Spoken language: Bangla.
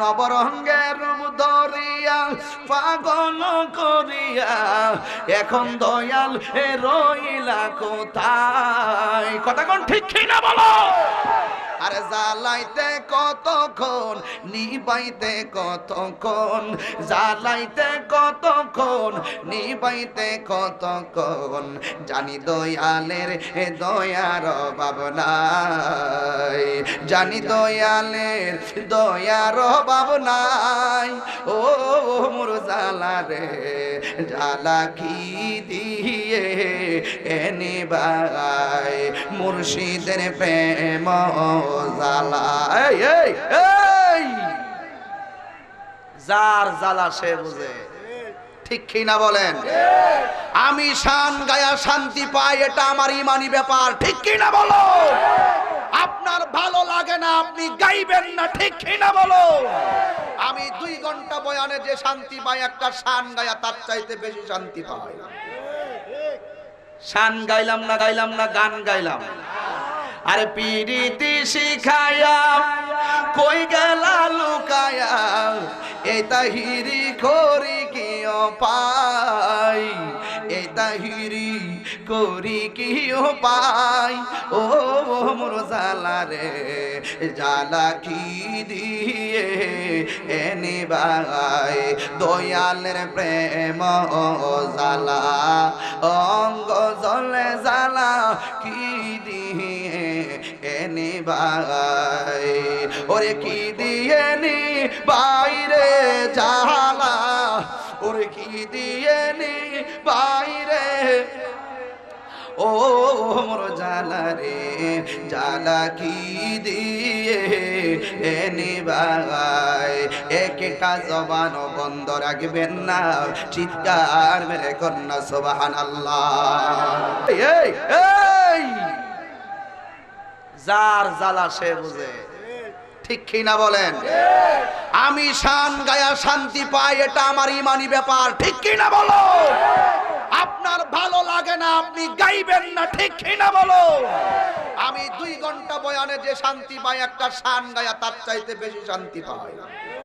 নবরঙ্গের রূপ ধরিয়া পাগল করিয়া এখন দয়াল রইলা কোথায়? কথা কোন ঠিক কিনা বলো? আরে জ্বালাইতে কতক্ষণ, নিবাইতে কতক্ষণ, জ্বালাইতে কতক্ষণ, নিবাইতে কতক্ষণ, জানি দয়ালের দয়ার অভাব নাই, জানি দয়ালের দয়ার অভাব নাই। ও মোর জ্বালা রে, জ্বালা কি দিয়ে এনে ভাই, মুর্শিদের প্রেম জ্বালা। এই যার জ্বালা সে বুঝে, ঠিক কিনা বলেন? আমি শান গায়া শান্তি পাই, এটা আমার ইমানি ব্যাপার, ঠিক কিনা বলো? আপনার ভালো লাগে না, আপনি গাইবেন না, ঠিক কিনা বলো? আমি 2 ঘন্টা বয়ানে যে শান্তি পাই, একটা শান গায়া তার চাইতে বেশি শান্তি পাই। শান গাইলাম না, গাইলাম না, গান গাইলাম। আরে পিরিতি শিখায়া কই গেলা লুকায়া, এই তাহিরি করি কি পাই, এই তাহিরি করি কি পাই। ও মোর জ্বালা রে, জ্বালা কি দিয়ে এনে ভাই, দয়ালের প্রেম জ্বালা, অঙ্গ জলে জ্বালা কি দিয়ে এনে ভাই, ওরে কি দিয়ে নি বাইরে জ্বালা, ওরে কি দিয়ে নি বাইরে। ও মোর জ্বালা রে, জ্বালা কি দিয়ে এনে ভাই, একটা জবান বন্ধ রাখবেন না, চিৎকার মেরে কন্যা সুবহানাল্লাহ। এই এই যার জ্বালা সে বুঝে, ঠিক কিনা বলেন? আমি শান গায়া শান্তি পাই, এটা আমার ইমানি ব্যাপার, ঠিক কিনা বলো? আপনার ভালো লাগে না, আপনি গাইবেন না, ঠিক কিনা বলো? আমি 2 ঘন্টা বয়ানে যে শান্তি পাই, একটা শান গায়া তার চাইতে বেশি শান্তি পাই।